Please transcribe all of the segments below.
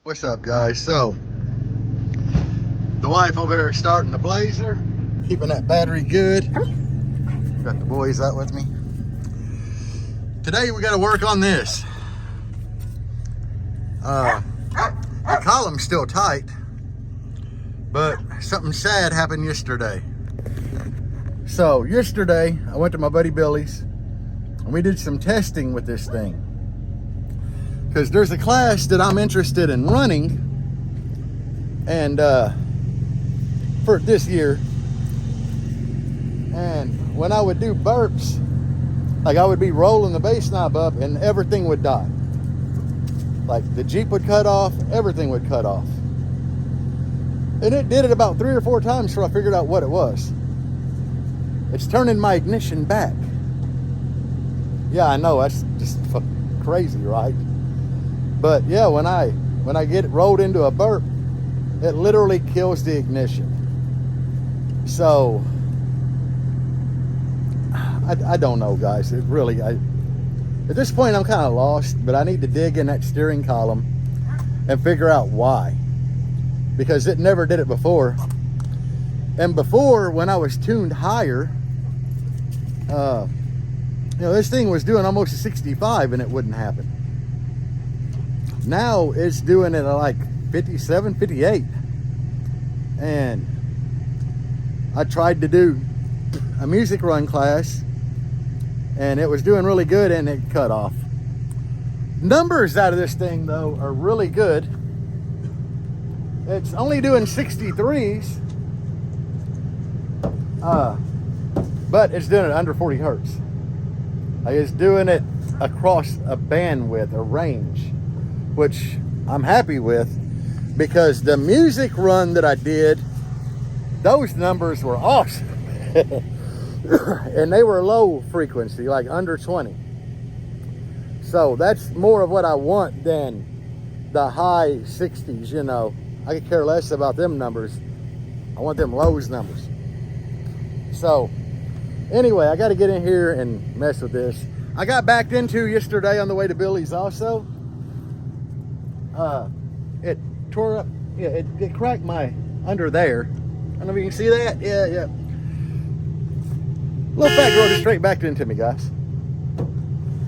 What's up, guys? So the wife over there starting the blazer, keeping that battery good. Got the boys out with me. Today we got to work on this. The column's still tight, but something sad happened yesterday. So yesterday I went to my buddy Billy's and we did some testing with this thing, because there's a class that I'm interested in running, and for this year. And when I would do burps, like I would be rolling the bass knob up and everything would die. Like the Jeep would cut off, everything would cut off. And it did it about 3 or 4 times before I figured out what it was. It's turning my ignition back. Yeah, I know, that's just fucking crazy, right? But yeah, when I get it rolled into a burp, it literally kills the ignition. So I don't know, guys. It really, at this point I'm kind of lost, but I need to dig in that steering column and figure out why, because it never did it before. And before, when I was tuned higher, this thing was doing almost a 65 and it wouldn't happen. Now it's doing it at like 57, 58. And I tried to do a music run class and it was doing really good and it cut off. Numbers out of this thing though are really good. It's only doing 63s, but it's doing it under 40 hertz. Like it's doing it across a bandwidth, a range, which I'm happy with, because the music run that I did, those numbers were awesome. And they were low frequency, like under 20. So that's more of what I want than the high 60s, you know. I could care less about them numbers. I want them lows numbers. So anyway, I got to get in here and mess with this. I got backed into yesterday on the way to Billy's also. It tore up, yeah, it cracked my under there. I don't know if you can see that. Yeah. Little fat girl just straight backed into me, guys.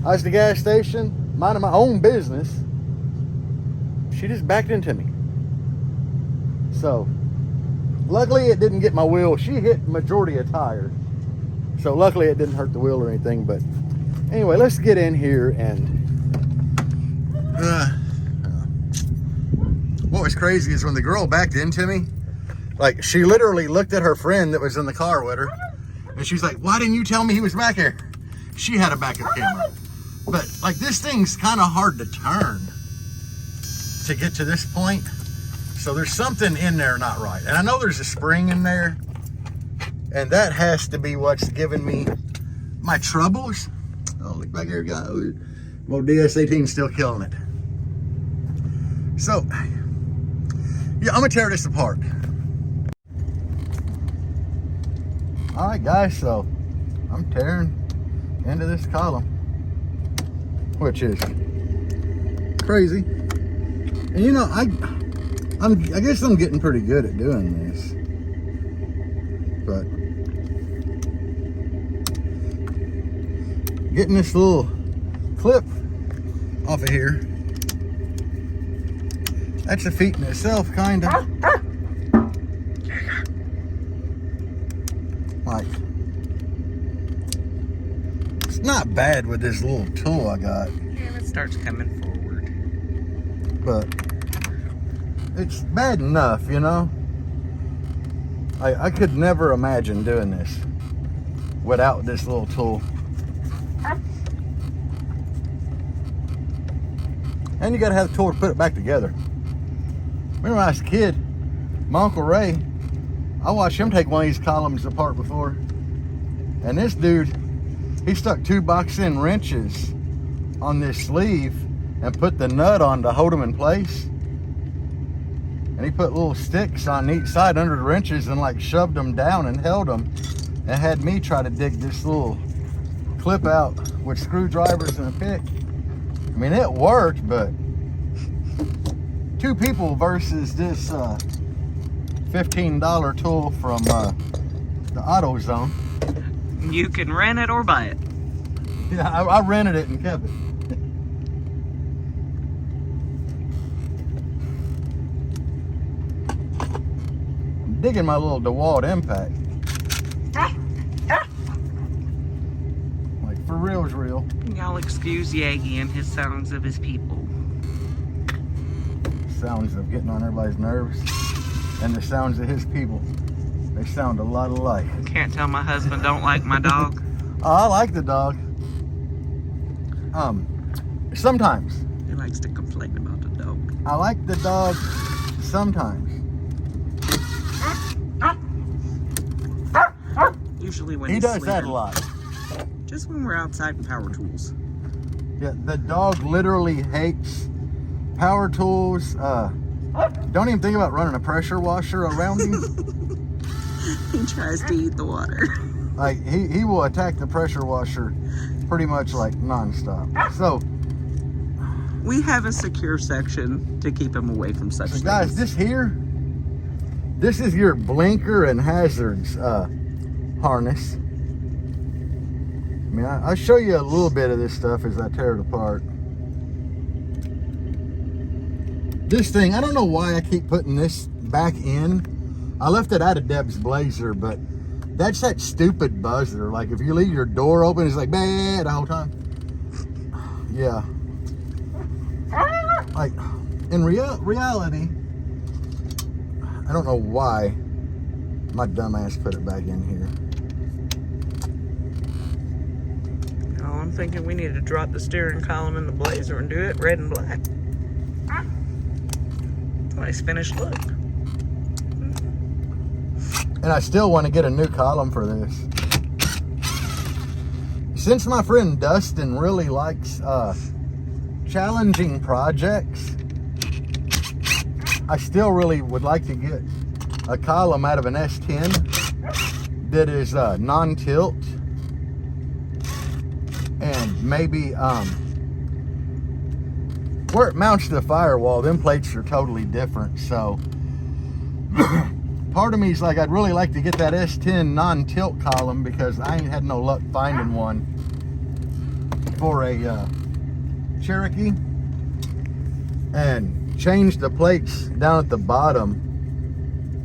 I was at the gas station, minding my own business. She just backed into me. So, luckily it didn't get my wheel. She hit majority of tire. So luckily it didn't hurt the wheel or anything. But anyway, let's get in here and... what was crazy is when the girl backed into me, like she literally looked at her friend that was in the car with her, and she's like, "Why didn't you tell me he was back here?" She had a backup camera. But like this thing's kind of hard to turn to get to this point. So there's something in there not right. And I know there's a spring in there, and that has to be what's giving me my troubles. Oh, look back here, guys. Well, DS18's still killing it. So, yeah, I'm gonna tear this apart. All right, guys, so I'm tearing into this column, which is crazy. And you know, I guess I'm getting pretty good at doing this, but getting this little clip off of here, that's a feat in itself, kind of. Like, it's not bad with this little tool I got. Yeah, it starts coming forward. But it's bad enough, you know? I could never imagine doing this without this little tool. And you gotta have the tool to put it back together. Remember when I was a kid, my Uncle Ray, I watched him take one of these columns apart before. And this dude, he stuck 2 box-in wrenches on this sleeve and put the nut on to hold them in place. And he put little sticks on each side under the wrenches and like shoved them down and held them. And had me try to dig this little clip out with screwdrivers and a pick. I mean, it worked, but two people versus this $15 tool from the AutoZone. You can rent it or buy it. Yeah, I rented it and kept it. I'm digging my little DeWalt impact. Like, for real is real. Y'all excuse Yagi and his sounds of his people. Sounds of getting on everybody's nerves and the sounds of his people. They sound a lot alike. Can't tell my husband don't like my dog. Oh, I like the dog. Sometimes. He likes to complain about the dog. I like the dog sometimes. Usually when He he's does sleeping. that a lot. Just when we're outside in power tools. Yeah, the dog literally hates power tools. Don't even think about running a pressure washer around him. He tries to eat the water. Like, he will attack the pressure washer pretty much like nonstop. So We have a secure section to keep him away from such things. guys, this is your blinker and hazards harness. I mean, I'll show you a little bit of this stuff as I tear it apart. This thing, I don't know why I keep putting this back in. I left it out of Deb's Blazer, but that's that stupid buzzer. Like, if you leave your door open, it's like, bah, the whole time. Yeah. Like, in reality, I don't know why my dumbass put it back in here. No, I'm thinking we need to drop the steering column in the Blazer and do it red and black. Nice finished look. And I still want to get a new column for this. Since my friend Dustin really likes challenging projects, I still really would like to get a column out of an S10 that is non-tilt, and maybe where it mounts to the firewall, them plates are totally different. So part of me is like, I'd really like to get that S10 non-tilt column, because I ain't had no luck finding one for a Cherokee, and change the plates down at the bottom.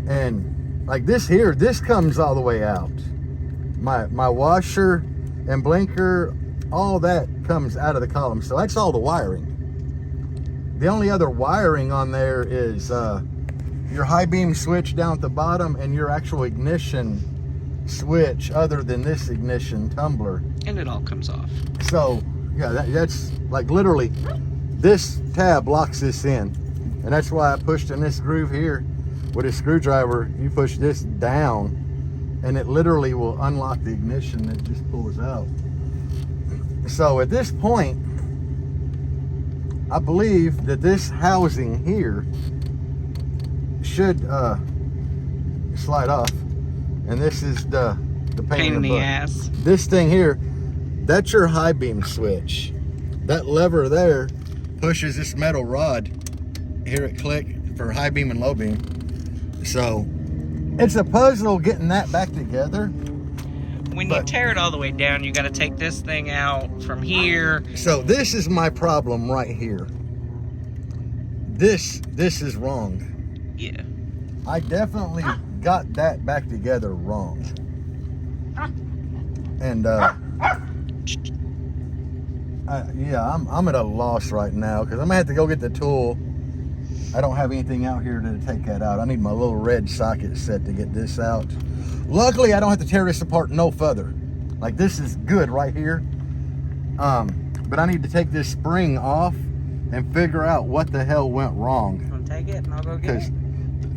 And like this here, this comes all the way out. My washer and blinker, all that comes out of the column. So that's all the wiring. The only other wiring on there is your high beam switch down at the bottom and your actual ignition switch, other than this ignition tumbler. And it all comes off. So yeah, that's like literally this tab locks this in, and that's why I pushed in this groove here with a screwdriver. You push this down and it literally will unlock the ignition that just pulls out. So at this point, I believe that this housing here should slide off, and this is the pain in the butt. ass. This thing here, that's your high beam switch. That lever there pushes this metal rod. Hear it click for high beam and low beam. So it's a puzzle getting that back together. When you tear it all the way down, you got to take this thing out from here. So this is my problem right here. This is wrong. Yeah. I definitely got that back together wrong. And yeah, I'm at a loss right now, because I'm gonna have to go get the tool. I don't have anything out here to take that out. I need my little red socket set to get this out. Luckily, I don't have to tear this apart no further. Like, this is good right here. But I need to take this spring off and figure out what the hell went wrong. You want to take it and I'll go get it?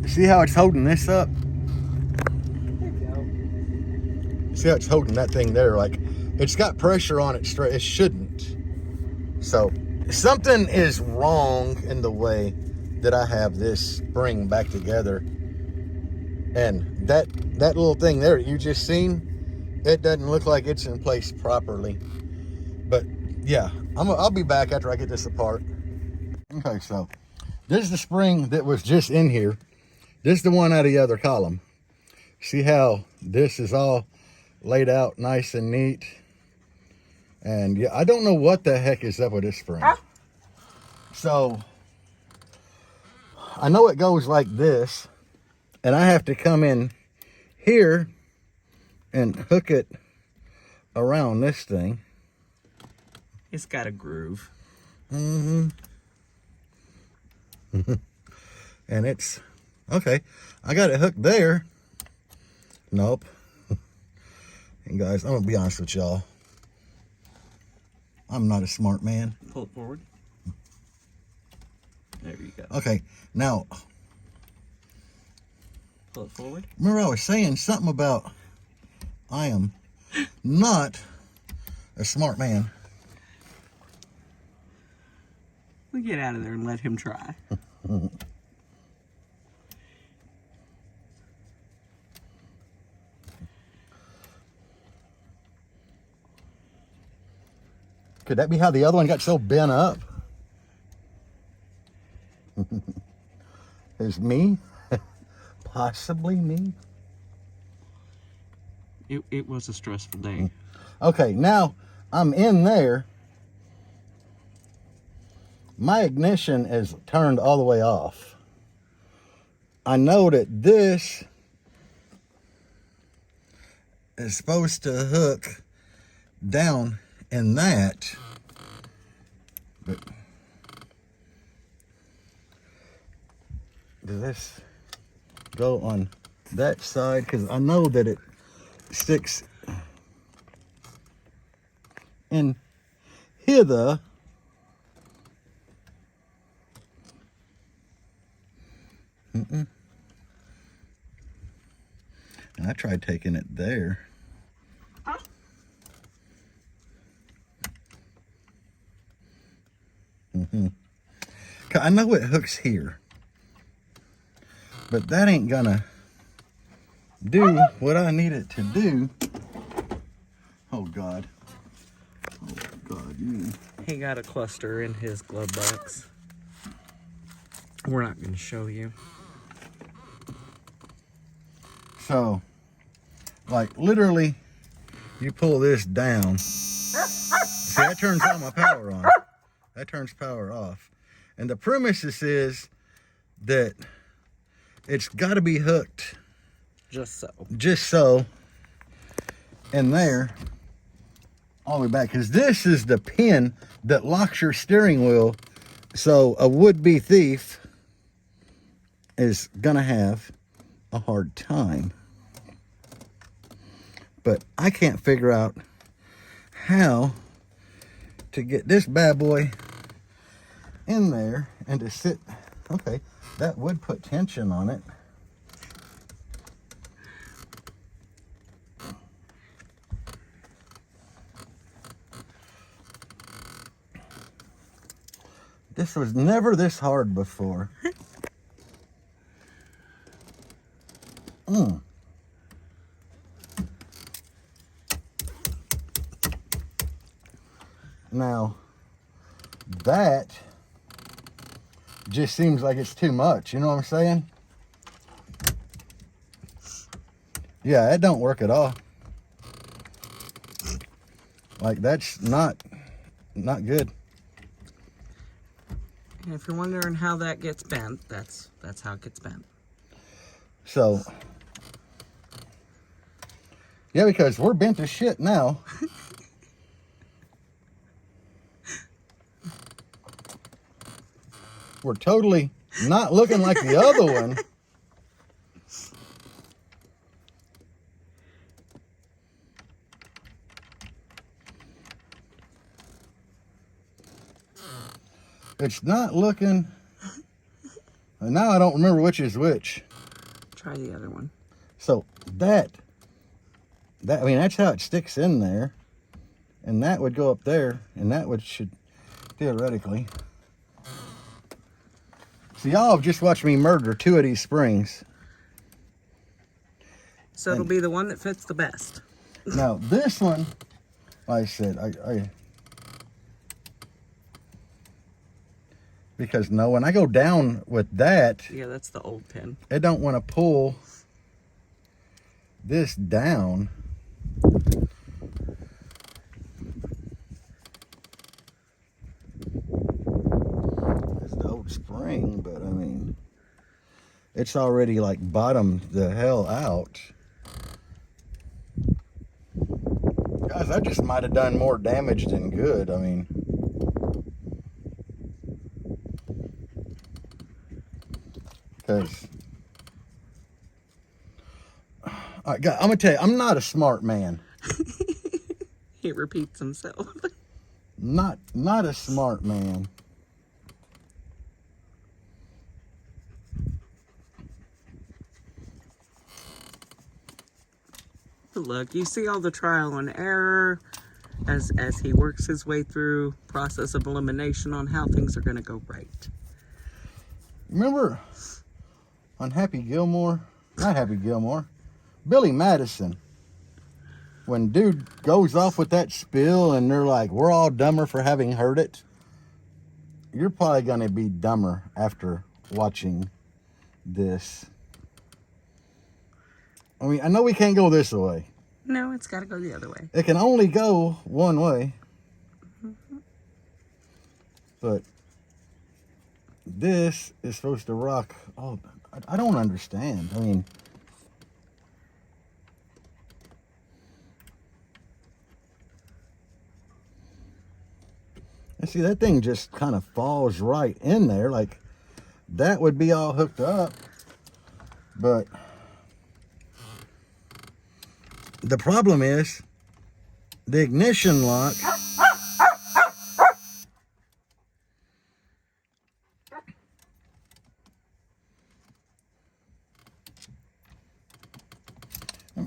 See how it's holding this up? There you go. See how it's holding that thing there? Like, it's got pressure on it straight. It shouldn't. So something is wrong in the way that I have this spring back together. And that little thing there you just seen, it doesn't look like it's in place properly. But yeah, I'll be back after I get this apart. Okay, so This is the spring that was just in here. This is the one out of the other column. See how this is all laid out nice and neat? And yeah, I don't know what the heck is up with this spring. So I know it goes like this, and I have to come in here and hook it around this thing. It's got a groove. Mm-hmm. And it's okay. I got it hooked there. Nope. And guys, I'm gonna be honest with y'all. I'm not a smart man. Pull it forward. There you go. Okay, now Pull it forward. remember I was saying something about I am not a smart man. We get out of there and let him try. Could that be how the other one got so bent up? Is me? Possibly me? It was a stressful day. Okay, now I'm in there. My ignition is turned all the way off. I know that this is supposed to hook down in that, but does this go on that side? Because I know that it sticks in hither. And I tried taking it there. I know it hooks here, but that ain't gonna do what I need it to do. Oh God. Oh God, you. He got a cluster in his glove box. We're not going to show you. So, like literally, you pull this down. See, that turns all my power on. That turns power off. And the premises is that it's got to be hooked. Just so. Just so. In there. All the way back. Because this is the pin that locks your steering wheel. So a would-be thief is going to have a hard time. But I can't figure out how to get this bad boy in there and to sit. Okay, that would put tension on it. This was never this hard before. Now, that just seems like it's too much. You know what I'm saying? Yeah, it don't work at all. Like, that's not good. And if you're wondering how that gets bent, that's how it gets bent. So, yeah, because we're bent as shit now. We're totally not looking like the other one. It's not looking. And now I don't remember which is which. Try the other one. So that I mean, that's how it sticks in there. And that would go up there, and that should theoretically. So y'all have just watched me murder 2 of these springs. So it'll be the one that fits the best. Now this one, like I said, Because no, when I go down with that, Yeah, that's the old pin. it don't want to pull this down. It's the old spring, but I mean, it's already like bottomed the hell out. Guys, I just might have done more damage than good. I mean, because I'm gonna tell you, I'm not a smart man. He repeats himself. Not a smart man. Look, you see all the trial and error as he works his way through process of elimination on how things are going to go right. Remember on Happy Gilmore? Not Happy Gilmore. Billy Madison. When dude goes off with that spill and they're like, we're all dumber for having heard it. You're probably going to be dumber after watching this. I mean, I know we can't go this way. No, it's got to go the other way. It can only go one way. But this is supposed to rock. Oh, I don't understand. I mean, and see, that thing just kind of falls right in there. Like, that would be all hooked up. But the problem is the ignition lock.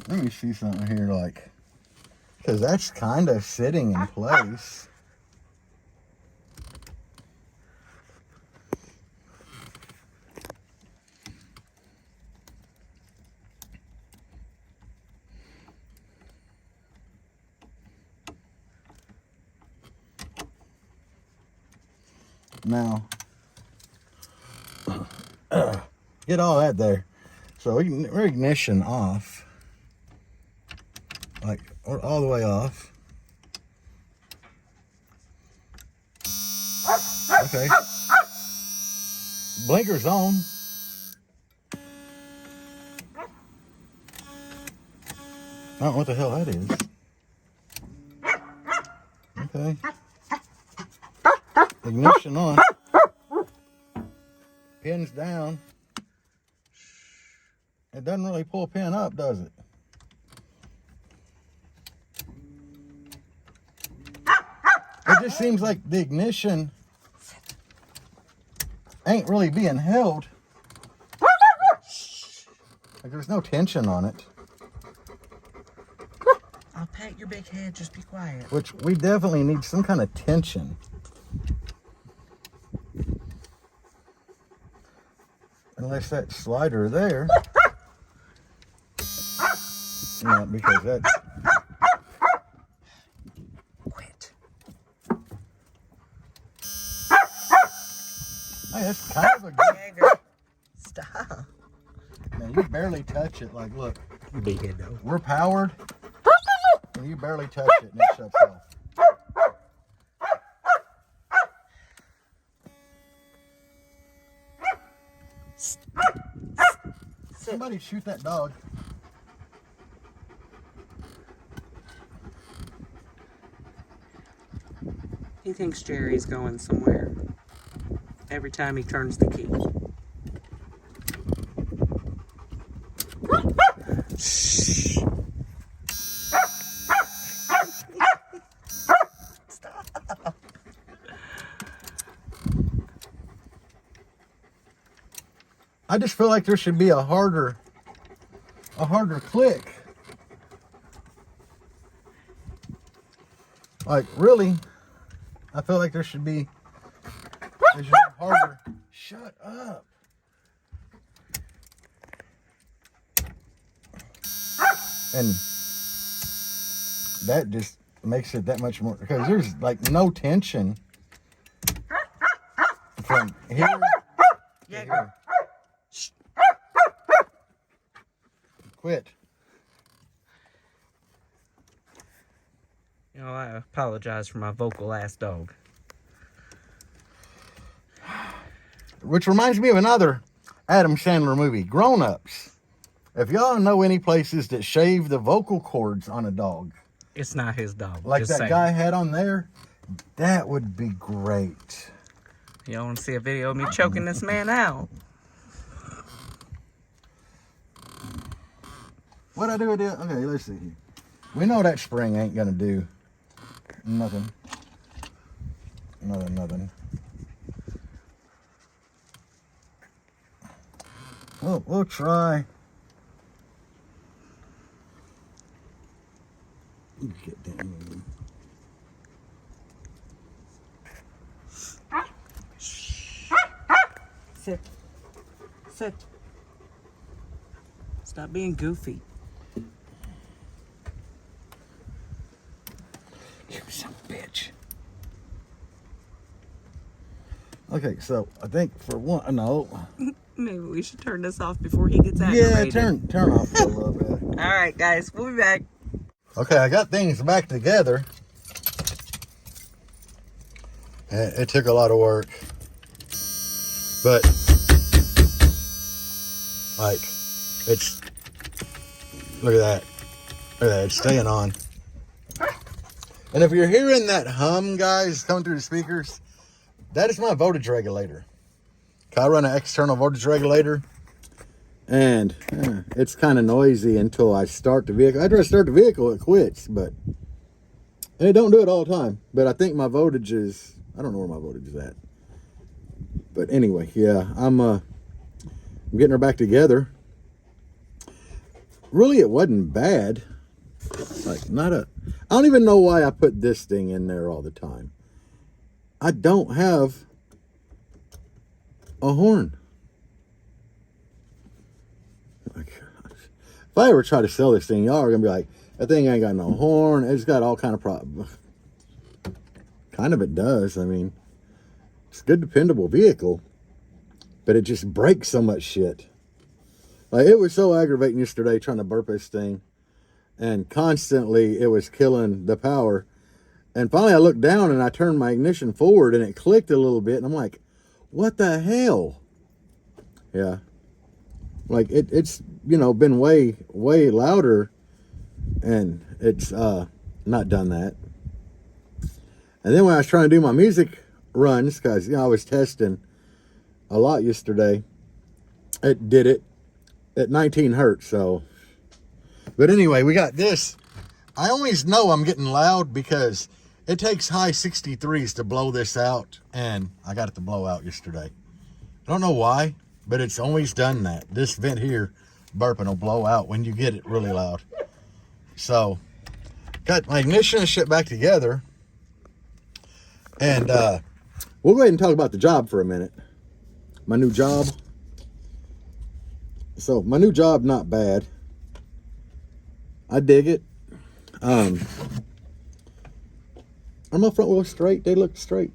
Let me see something here, like, because that's kind of sitting in place. Now, get all that there. So we're ignition off. Like, we're all the way off. Okay. Blinker's on. I don't know what the hell that is. Okay. Ignition on. Pin's down. It doesn't really pull pin up, does it? It just seems like the ignition ain't really being held. Like, there's no tension on it. I'll pat your big head, just be quiet. Which we definitely need some kind of tension. Unless that slider there. Yeah, because that's... Quit. Hey, that's kind of a good... Jagger. Stop. Man, you barely touch it. Like, look. Big head though. We're powered. And you barely touch it and it shuts off. Somebody shoot that dog. He thinks Jerry's going somewhere every time he turns the key. Shh. Stop. I just feel like there should be a harder click. Like, really, I feel like there should be harder. Shut up. And that just makes it that much more, because there's like no tension. from here to Yeah. here. Quit. You know, I apologize for my vocal ass dog. Which reminds me of another Adam Sandler movie, Grown Ups. If y'all know any places that shave the vocal cords on a dog, It's not his dog. like just that saying. guy had on there, that would be great. Y'all want to see a video of me choking this man out? What I do with it? Okay, let's see here. We know that spring ain't gonna do nothing. Nothing. We'll try. Get down. Sit. Sit. Stop being goofy. You son of a bitch. Okay, so I think for one, no. Maybe we should turn this off before he gets aggravated. Yeah, turn off for a little bit. All right, guys, we'll be back. Okay, I got things back together. It took a lot of work. But, like, it's, look at that. Look at that, it's staying on. And if you're hearing that hum, guys, coming through the speakers, that is my voltage regulator. I run an external voltage regulator, and it's kind of noisy until I start the vehicle. After I start the vehicle, it quits, but and it don't do it all the time. But I think my voltage is, I don't know where my voltage is at. But anyway, yeah, I'm getting her back together. Really, it wasn't bad. Like, I don't even know why I put this thing in there all the time. I don't have a horn. Oh my gosh. If I ever try to sell this thing, y'all are gonna be like, that thing ain't got no horn. It's got all kind of problems. Kind of it does. I mean, it's a good, dependable vehicle, but it just breaks so much shit. Like, it was so aggravating yesterday trying to burp this thing, and constantly it was killing the power. And finally I looked down and I turned my ignition forward and it clicked a little bit, and I'm like, what the hell? Yeah. Like, it's, you know, been way louder, and it's not done that. And then when I was trying to do my music runs, because, you know, I was testing a lot yesterday, it did it at 19 hertz. So, but anyway, we got this. I always know I'm getting loud because it takes high 63s to blow this out, and I got it to blow out yesterday. I don't know why, but it's always done that. This vent here, burping, will blow out when you get it really loud. So, got my ignition and shit back together, and we'll go ahead and talk about the job for a minute. My new job. So, my new job, not bad. I dig it. Are my front wheels straight? They look straight.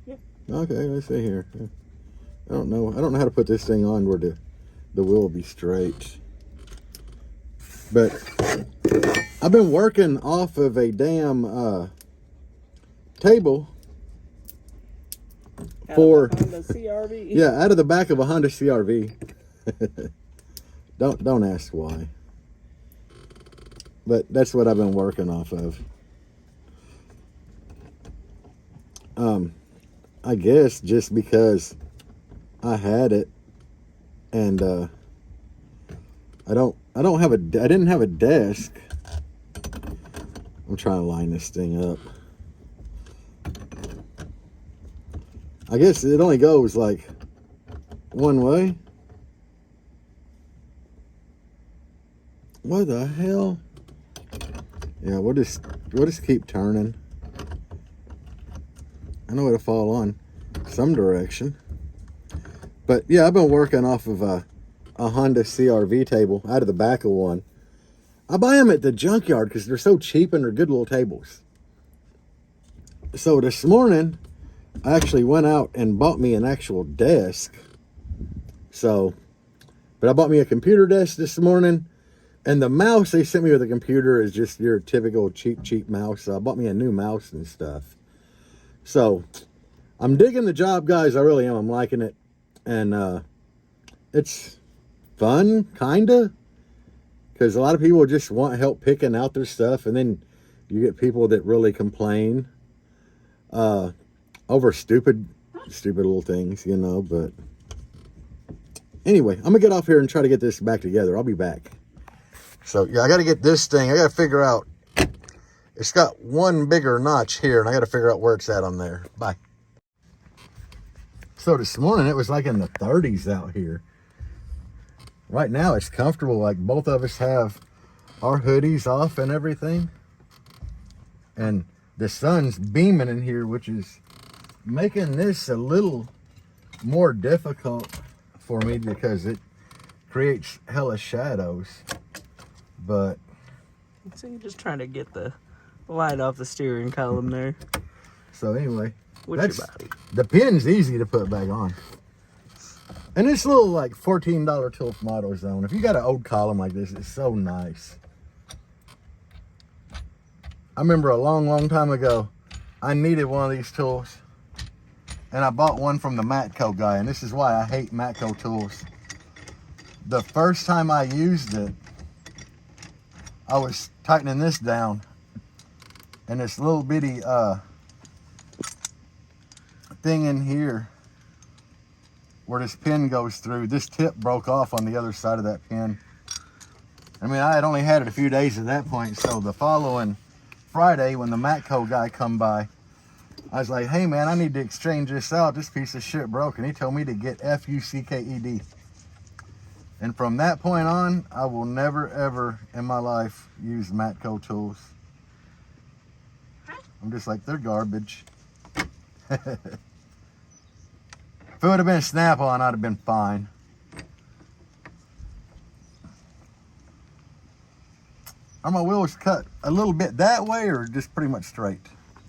Yeah. Okay, let's see here. I don't know how to put this thing on where the wheel will be straight. But I've been working off of a damn table for Honda CRV. yeah, out of the back of a Honda CRV. Don't ask why. But that's what I've been working off of. I guess just because I had it, and I didn't have a desk. I'm trying to line this thing up. I guess it only goes like one way. What the hell? Yeah, we'll just keep turning. I know it'll fall on some direction. But yeah, I've been working off of a Honda CRV table out of the back of one. I buy them at the junkyard because they're so cheap and they're good little tables. So this morning, I actually went out and bought me an actual desk. So, but I bought me a computer desk this morning, and the mouse they sent me with the computer is just your typical cheap mouse. So I bought me a new mouse and stuff. So I'm digging the job, guys. I really am. I'm liking it. And it's fun, kinda, because a lot of people just want help picking out their stuff, and then you get people that really complain over stupid little things, you know. But anyway, I'm gonna get off here and try to get this back together. I'll be back. So yeah, I got to get this thing. I got to figure out. It's got one bigger notch here, and I got to figure out where it's at on there. Bye. So this morning it was like in the 30s out here. Right now it's comfortable. Like both of us have our hoodies off and everything, and the sun's beaming in here, which is making this a little more difficult for me because it creates hella shadows. But so you're just trying to get the light off the steering column there. So anyway, What's your body? The pin's easy to put back on. And this little like $14 tool from AutoZone. If you got an old column like this, it's so nice. I remember a long time ago, I needed one of these tools, and I bought one from the Matco guy, and this is why I hate Matco tools. The first time I used it, I was tightening this down, and this little bitty thing in here where this pin goes through, this tip broke off on the other side of that pin. I mean, I had only had it a few days at that point, so the following Friday when the Matco guy come by, I was like, hey man, I need to exchange this out. This piece of shit broke. And he told me to get FUCKED. And from that point on, I will never ever in my life use Matco tools. I'm just like, they're garbage. If it would have been Snap-on, I'd have been fine. Are my wheels cut a little bit that way or just pretty much straight?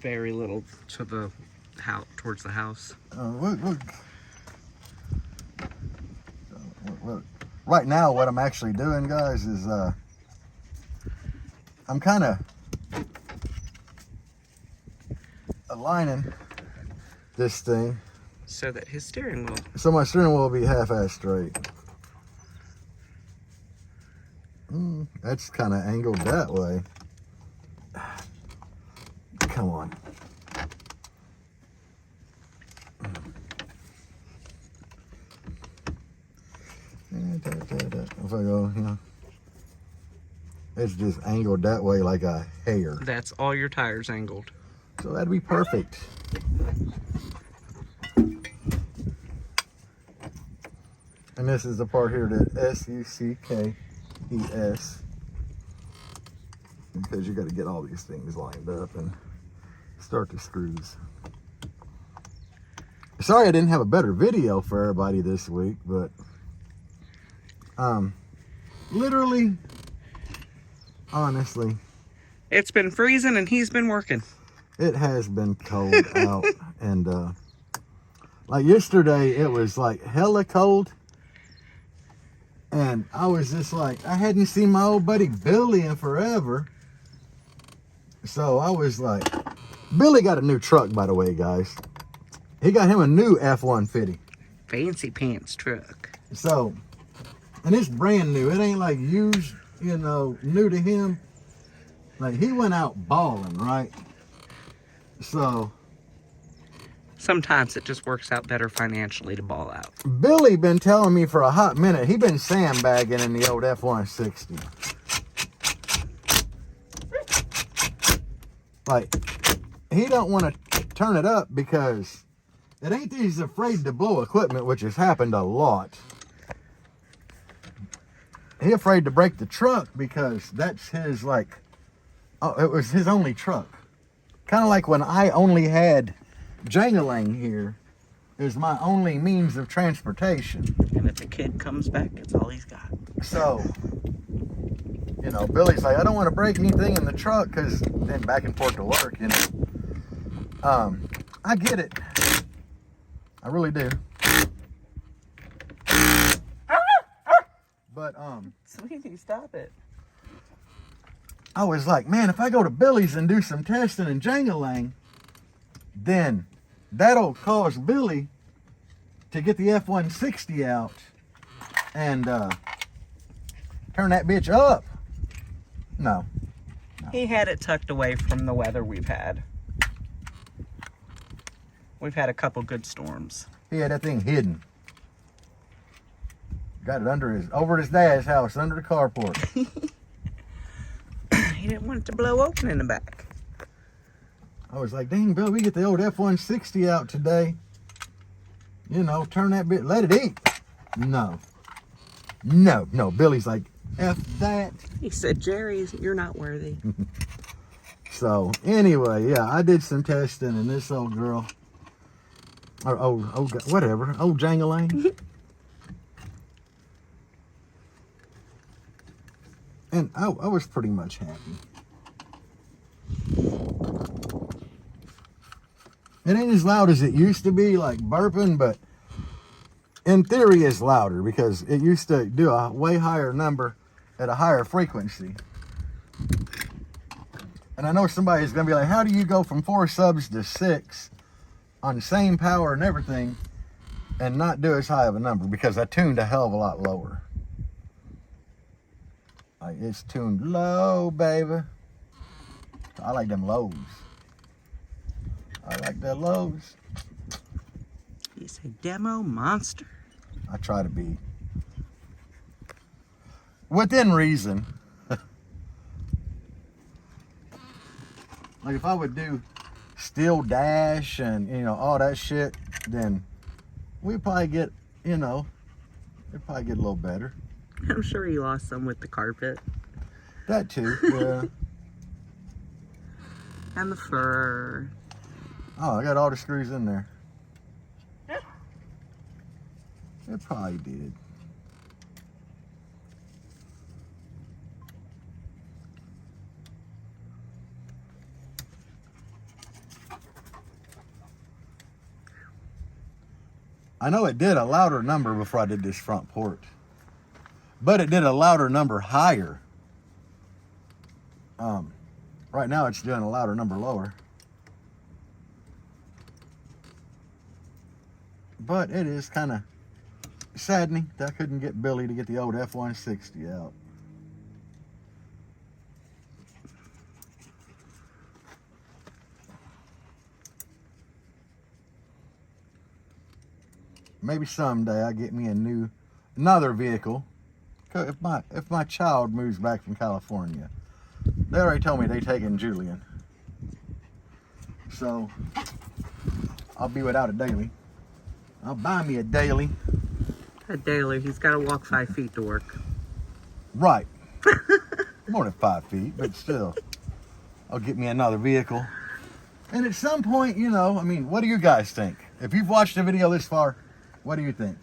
Very little to the house, towards the house. Look. Right now, what I'm actually doing, guys, is I'm kind of aligning this thing so that his steering wheel. So my steering wheel will be half-ass straight. That's kind of angled that way. Come on. If I go, you know, it's just angled that way like a hair. That's all your tires angled. So that'd be perfect. And this is the part here that SUCKES, because you got to get all these things lined up and start the screws. Sorry I didn't have a better video for everybody this week, but literally, honestly, it's been freezing and he's been working. It has been cold out, and like yesterday it was like hella cold, and I was just like, I hadn't seen my old buddy Billy in forever, so I was like, Billy got a new truck, by the way, guys. He got him a new F-150. Fancy pants truck. So, and it's brand new. It ain't like used, you know, new to him. Like, he went out balling, right? So sometimes it just works out better financially to ball out. Billy been telling me for a hot minute he been sandbagging in the old F-160. Like, he don't want to turn it up because it ain't that he's afraid to blow equipment, which has happened a lot. He afraid to break the truck because that's his, like, oh, it was his only truck. Kind of like when I only had Jangalang here, is my only means of transportation. And if the kid comes back, it's all he's got. So, you know, Billy's like, I don't want to break anything in the truck because then back and forth to work, you know. I get it. I really do. But Sweetie, stop it. I was like, man, if I go to Billy's and do some testing in Jangalang, then that'll cause Billy to get the F-160 out and turn that bitch up. No. He had it tucked away from the weather we've had. We've had a couple good storms. He had that thing hidden. Got it over at his dad's house, under the carport. He didn't want it to blow open in the back. I was like, dang, Bill, we get the old F-160 out today. You know, turn that bit, let it eat. No. No, Billy's like, F that. He said, Jerry, you're not worthy. So, anyway, yeah, I did some testing, and this old girl, or whatever, old Jangalang. And I was pretty much happy. It ain't as loud as it used to be, like burping, but in theory it's louder because it used to do a way higher number at a higher frequency. And I know somebody's going to be like, how do you go from 4 subs to 6 on the same power and everything and not do as high of a number? Because I tuned a hell of a lot lower. Like, it's tuned low, baby. I like them lows. I like the lows. He's a demo monster. I try to be within reason. Like if I would do steel dash and all that shit, then we'd probably get it'd probably get a little better. I'm sure he lost some with the carpet. That too, yeah. And the fur. Oh, I got all the screws in there. It probably did. I know it did a louder number before I did this front port. But it did a louder number higher. Right now it's doing a louder number lower. But it is kind of saddening that I couldn't get Billy to get the old F-160 out. Maybe someday I'll get me another vehicle. If my child moves back from California, they already told me they taking Julian. So I'll be without a daily. I'll buy me a daily. A daily. He's got to walk 5 feet to work. Right. More than 5 feet, but still. I'll get me another vehicle. And at some point, what do you guys think? If you've watched the video this far, what do you think?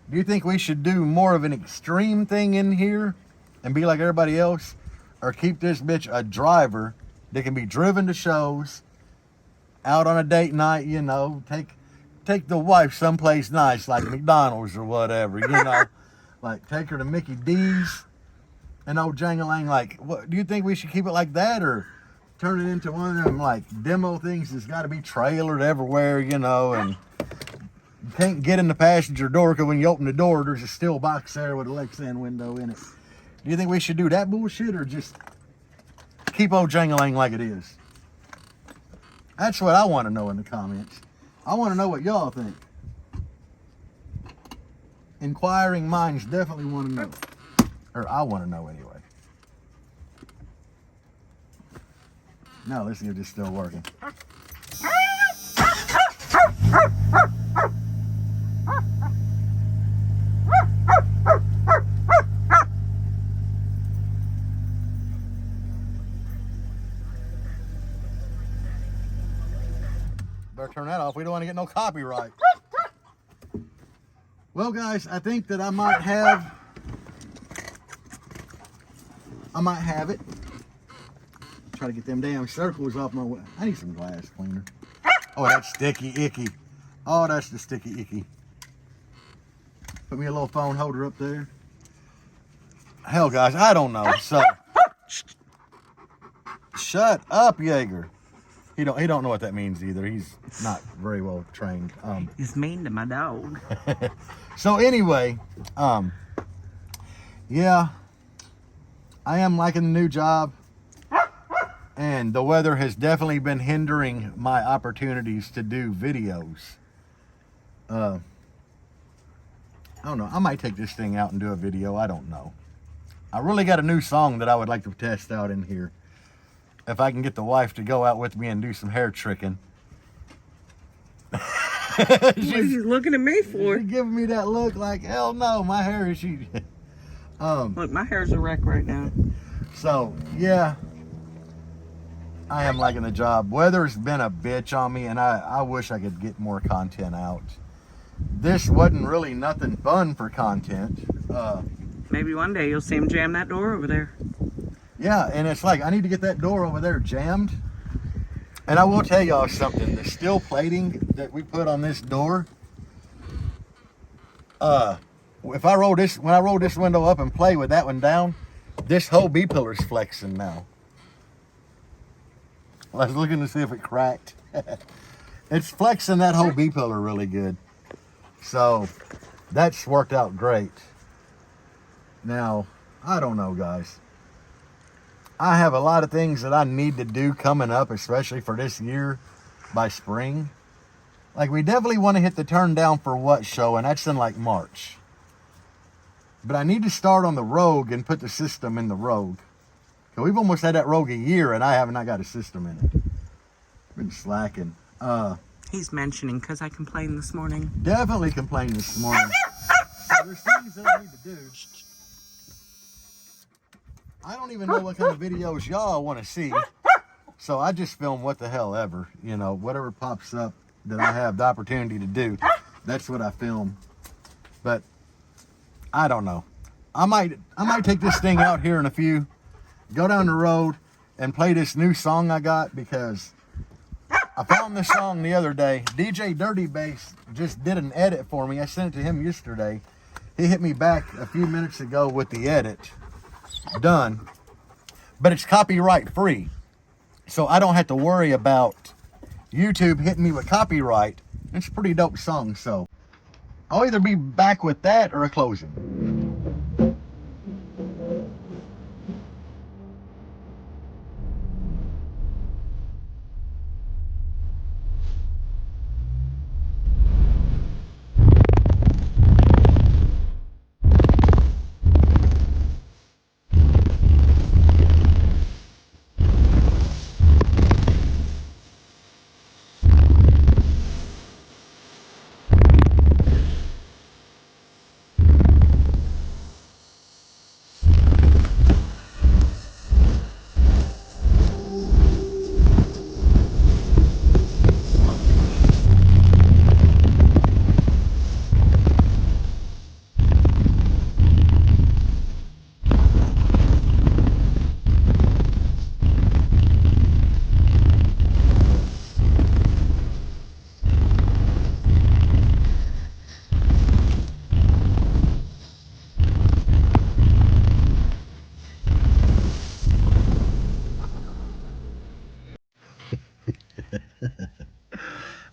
Do you think we should do more of an extreme thing in here and be like everybody else? Or keep this bitch a driver that can be driven to shows, out on a date night, take the wife someplace nice like McDonald's or whatever, like take her to Mickey D's and old Jangalang. Like, what do you think we should keep it like that, or turn it into one of them like demo things that's got to be trailered everywhere, and you can't get in the passenger door because when you open the door there's a steel box there with a Lexan window in it? Do you think we should do that bullshit or just keep old Jangalang like it is? That's what I want to know in the comments. I want to know what y'all think. Inquiring minds definitely want to know. Or I want to know anyway. Now let's see if it's still working. Better turn that off. We don't want to get no copyright. Well, guys, I think that I might have it. Try to get them damn circles off my way. I need some glass cleaner. Oh, that's sticky, icky. Oh, that's the sticky icky. Put me a little phone holder up there. Hell, guys, I don't know. So, shut up, Jaeger. He don't know what that means either. He's not very well trained. He's mean to my dog. So anyway, yeah, I am liking the new job, and the weather has definitely been hindering my opportunities to do videos. I don't know. I might take this thing out and do a video. I don't know. I really got a new song that I would like to test out in here. If I can get the wife to go out with me and do some hair tricking. What are you looking at me for? She's giving me that look like, hell no, my hair is she. Look, my hair's a wreck right now. So, yeah. I am liking the job. Weather's been a bitch on me, and I wish I could get more content out. This wasn't really nothing fun for content. Maybe one day you'll see him jam that door over there. Yeah, and it's like, I need to get that door over there jammed. And I will tell y'all something. The steel plating that we put on this door, when I roll this window up and play with that one down, this whole B-pillar's flexing now. I was looking to see if it cracked. It's flexing that whole B-pillar really good. So, that's worked out great. Now, I don't know, guys. I have a lot of things that I need to do coming up, especially for this year by spring. Like, we definitely want to hit the Turn Down for What show, and that's in like March. But I need to start on the Rogue and put the system in the Rogue. Because we've almost had that Rogue a year, and I have not got a system in it. Been slacking. He's mentioning because I complained this morning. Definitely complained this morning. So there's things that I need to do. I don't even know what kind of videos y'all want to see. So I just film what the hell ever. You know, whatever pops up that I have the opportunity to do. That's what I film. But I don't know. I might take this thing out here in a few. Go down the road and play this new song I got, because I found this song the other day. DJ Dirty Bass just did an edit for me. I sent it to him yesterday. He hit me back a few minutes ago with the edit done, but it's copyright free, so I don't have to worry about YouTube hitting me with copyright. It's a pretty dope song, so I'll either be back with that or a closing.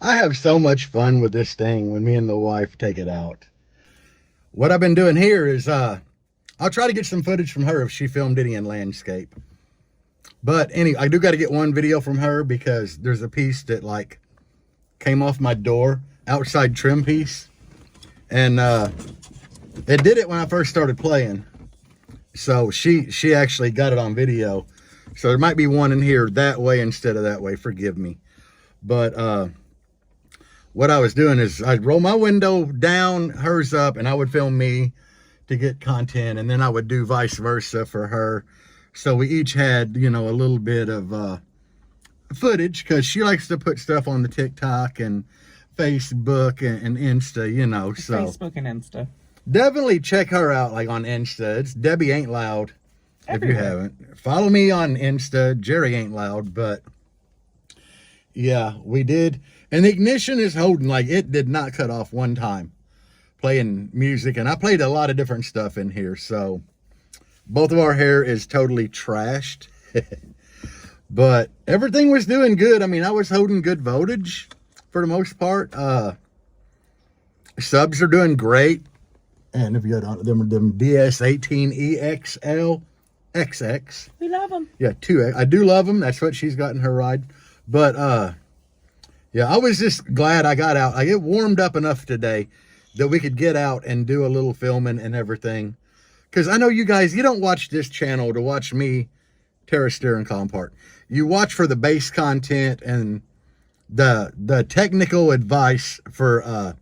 I have so much fun with this thing when me and the wife take it out. What I've been doing here is, I'll try to get some footage from her if she filmed any in landscape. But anyway, I do got to get one video from her, because there's a piece that like came off my door, outside trim piece. And it did it when I first started playing. So she actually got it on video. So there might be one in here that way instead of that way. Forgive me. But what I was doing is I'd roll my window down, hers up, and I would film me to get content. And then I would do vice versa for her. So we each had, you know, a little bit of footage, because she likes to put stuff on the TikTok and Facebook and Insta, you know. So Facebook and Insta. Definitely check her out, like on Insta. It's Debbie Ain't Loud. Everywhere. If you haven't, follow me on Insta, Jerry Ain't Loud. But yeah, we did. And the ignition is holding, like it did not cut off one time playing music. And I played a lot of different stuff in here. So both of our hair is totally trashed. But everything was doing good. I mean, I was holding good voltage for the most part. Subs are doing great. And if you got them DS18EXL XX. We love them. Yeah, 2X. I do love them. That's what she's got in her ride. But yeah, I was just glad I got out. I get warmed up enough today that we could get out and do a little filming and everything. Because I know you guys, you don't watch this channel to watch me tear a steering column apart. You watch for the base content and the technical advice for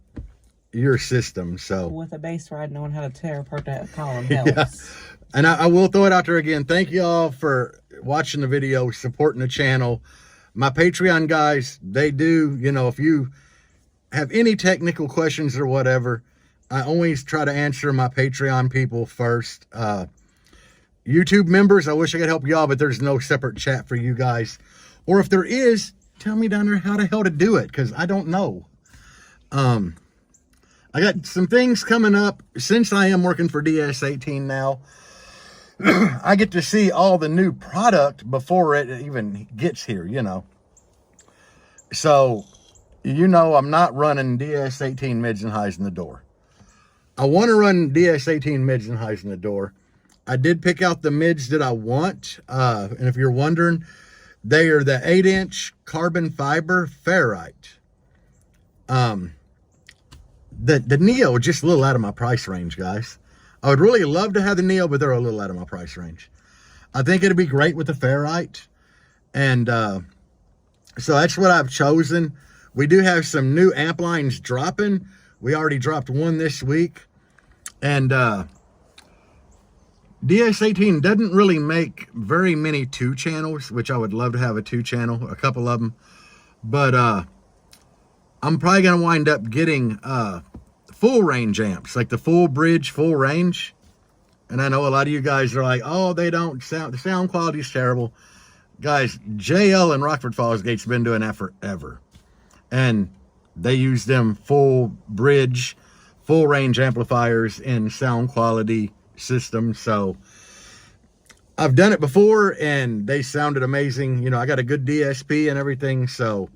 your system. So with a base ride, knowing how to tear apart that column helps. Yeah. And I will throw it out there again. Thank you all for watching the video, supporting the channel. My Patreon guys, they do, you know, if you have any technical questions or whatever, I always try to answer my Patreon people first. YouTube members, I wish I could help y'all, but there's no separate chat for you guys. Or if there is, tell me down there how the hell to do it, because I don't know. I got some things coming up. Since I am working for DS18 now, I get to see all the new product before it even gets here, you know. So, you know, I'm not running DS18 mids and highs in the door. I want to run DS18 mids and highs in the door. I did pick out the mids that I want. And if you're wondering, they are the 8-inch carbon fiber ferrite. The Neo just a little out of my price range, guys. I would really love to have the Neo, but they're a little out of my price range. I think it'd be great with the ferrite. And so that's what I've chosen. We do have some new amp lines dropping. We already dropped one this week. And DS18 doesn't really make very many 2-channels, which I would love to have a 2-channel, a couple of them. But I'm probably going to wind up getting full range amps, like the full bridge, full range. And I know a lot of you guys are like, oh, they don't sound, the sound quality is terrible. Guys, JL and Rockford Falls Gate's been doing that forever. And they use them full bridge, full range amplifiers in sound quality systems. So I've done it before and they sounded amazing. You know, I got a good DSP and everything. So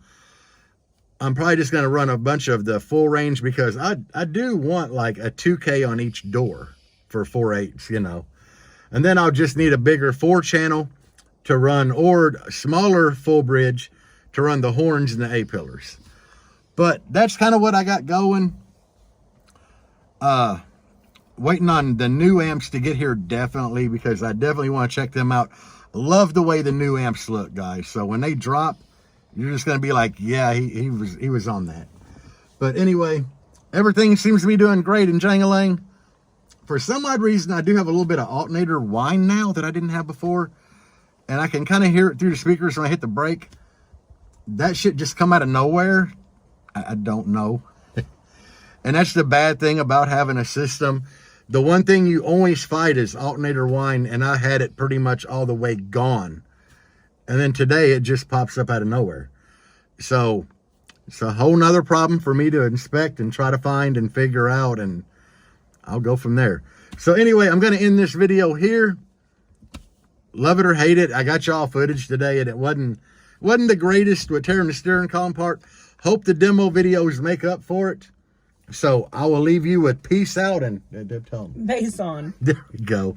I'm probably just going to run a bunch of the full range because I do want like a 2K on each door for 4/8, you know. And then I'll just need a bigger 4-channel to run, or a smaller full bridge to run the horns and the A-pillars. But that's kind of what I got going. Waiting on the new amps to get here definitely, because I definitely want to check them out. Love the way the new amps look, guys. So when they drop, you're just going to be like, yeah, he was on that. But anyway, everything seems to be doing great in Jangalang. For some odd reason, I do have a little bit of alternator whine now that I didn't have before. And I can kind of hear it through the speakers when I hit the brake. That shit just come out of nowhere. I don't know. And that's the bad thing about having a system. The one thing you always fight is alternator whine. And I had it pretty much all the way gone. And then today it just pops up out of nowhere. So it's a whole nother problem for me to inspect and try to find and figure out. And I'll go from there. So anyway, I'm going to end this video here. Love it or hate it, I got y'all footage today and it wasn't the greatest with tearing the steering column apart. Hope the demo videos make up for it. So I will leave you with peace out and tell them. Bass on. There we go.